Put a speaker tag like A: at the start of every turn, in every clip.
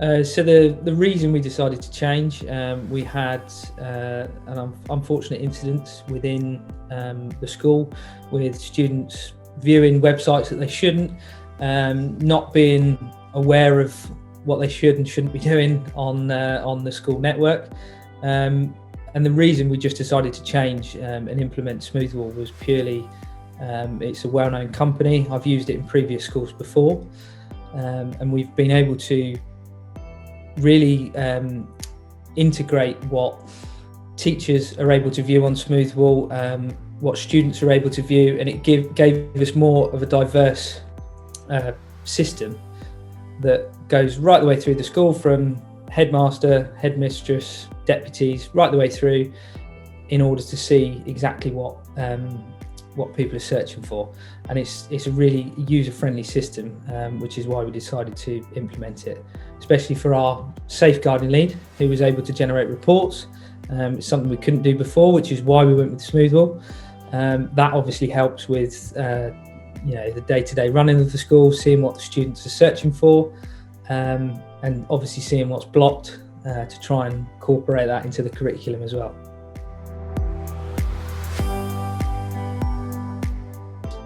A: So the reason we decided to change, we had an unfortunate incident within the school with students viewing websites that they shouldn't, not being aware of what they should and shouldn't be doing on the school network. And the reason we just decided to change and implement Smoothwall was purely, it's a well-known company. I've used it in previous schools before, and we've been able to really integrate what teachers are able to view on Smoothwall, what students are able to view, and it gave us more of a diverse system that goes right the way through the school, from headmaster, headmistress, deputies, right the way through, in order to see exactly what people are searching for. And it's a really user-friendly system, which is why we decided to implement it, especially for our safeguarding lead, who was able to generate reports. It's something we couldn't do before, which is why we went with Smoothwall. That obviously helps with the day-to-day running of the school, seeing what the students are searching for, and obviously seeing what's blocked to try and incorporate that into the curriculum as well.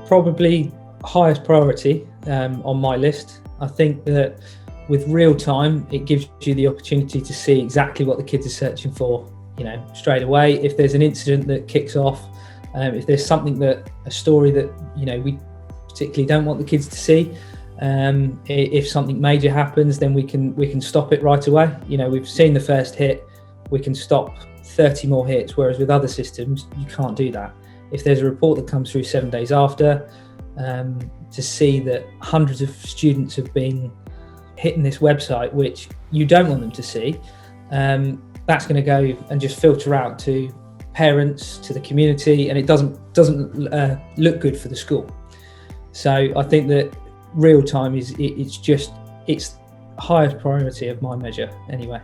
A: Probably highest priority on my list. I think that with real time, it gives you the opportunity to see exactly what the kids are searching for, straight away. If there's an incident that kicks off, if there's a story that we particularly don't want the kids to see, if something major happens, then we can stop it right away. We've seen the first hit, we can stop 30 more hits, whereas with other systems you can't do that. If there's a report that comes through 7 days after, to see that hundreds of students have been hitting this website, which you don't want them to see, that's going to go and just filter out to parents, to the community, and it doesn't look good for the school. So I think that real time it's highest priority of my measure anyway.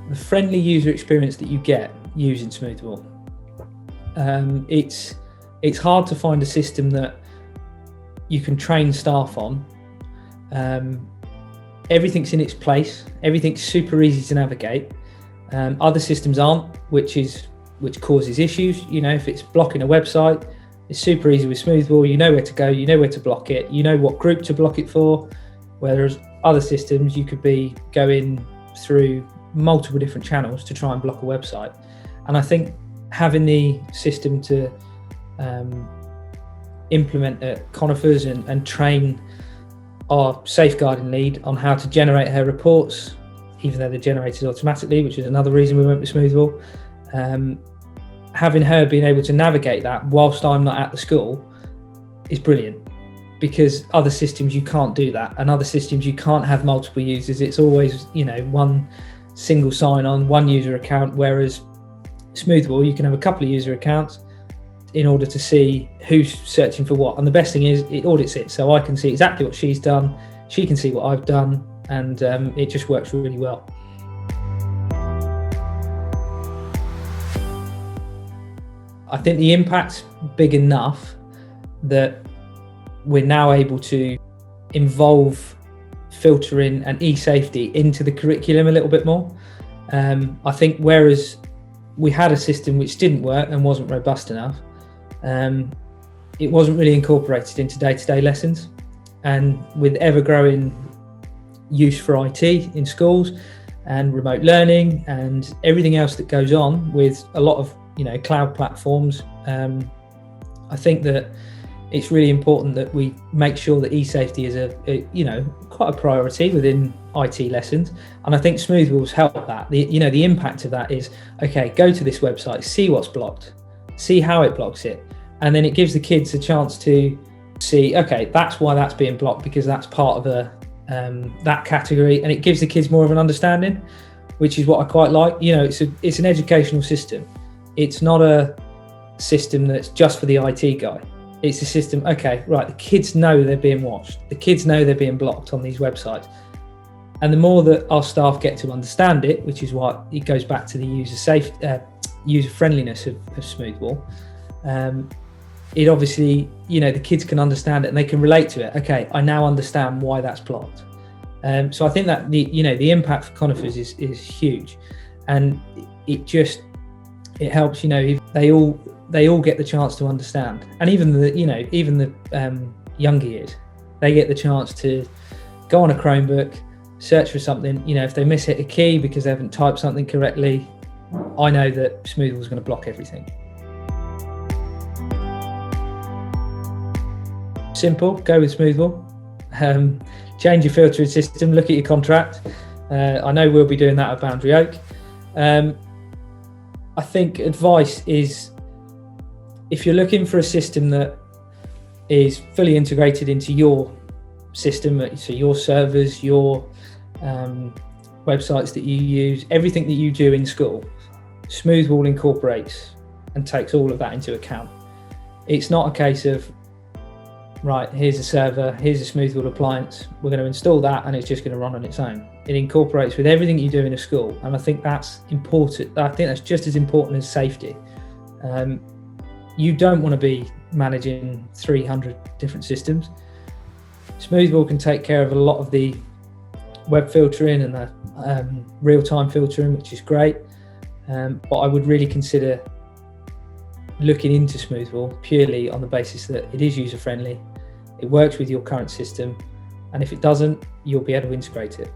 A: The friendly user experience that you get using Smoothwall, it's hard to find a system that you can train staff on. Everything's in its place, everything's super easy to navigate. Other systems aren't, which causes issues. If it's blocking a website, it's super easy with Smoothwall. You know where to go, you know where to block it, you know what group to block it for. Whereas other systems, you could be going through multiple different channels to try and block a website. And I think having the system to implement at Conifers and train our safeguarding lead on how to generate her reports, even though they're generated automatically, which is another reason we went with Smoothwall. Having her being able to navigate that whilst I'm not at the school is brilliant, because other systems you can't do that, and other systems you can't have multiple users. It's always one single sign-on, one user account, whereas Smoothwall you can have a couple of user accounts in order to see who's searching for what. And the best thing is it audits it, so I can see exactly what she's done, she can see what I've done, and it just works really well. I think the impact's big enough that we're now able to involve filtering and e-safety into the curriculum a little bit more. I think whereas we had a system which didn't work and wasn't robust enough, it wasn't really incorporated into day-to-day lessons. And with ever-growing use for IT in schools and remote learning and everything else that goes on with a lot of cloud platforms, I think that it's really important that we make sure that e-safety is quite a priority within IT lessons. And I think Smoothwall's helped that. The impact of that is, okay, go to this website, see what's blocked, see how it blocks it, and then it gives the kids a chance to see, okay, that's why that's being blocked, because that's part of that category, and it gives the kids more of an understanding, which is what I quite like. It's an educational system. It's not a system that's just for the IT guy. It's a system, okay, right, the kids know they're being watched. The kids know they're being blocked on these websites. And the more that our staff get to understand it, which is why it goes back to the user friendliness of Smoothwall, it obviously, the kids can understand it and they can relate to it. Okay, I now understand why that's blocked. So I think that the impact for Conifers is huge, and it helps. If they all get the chance to understand, and even the younger years, they get the chance to go on a Chromebook, search for something. If they miss hit a key because they haven't typed something correctly, I know that Smoothwall is going to block everything. Simple, go with Smoothwall. Change your filtering system, look at your contract. I know we'll be doing that at Boundary Oak. I think advice is, if you're looking for a system that is fully integrated into your system, so your servers, your websites that you use, everything that you do in school, Smoothwall incorporates and takes all of that into account. It's not a case of, right, here's a server, here's a Smoothwall appliance, we're going to install that and it's just going to run on its own. It incorporates with everything you do in a school, and I think that's important. I think that's just as important as safety. You don't want to be managing 300 different systems. Smoothwall can take care of a lot of the web filtering and the real-time filtering, which is great. But I would really consider looking into Smoothwall purely on the basis that it is user-friendly, it works with your current system, and if it doesn't, you'll be able to integrate it.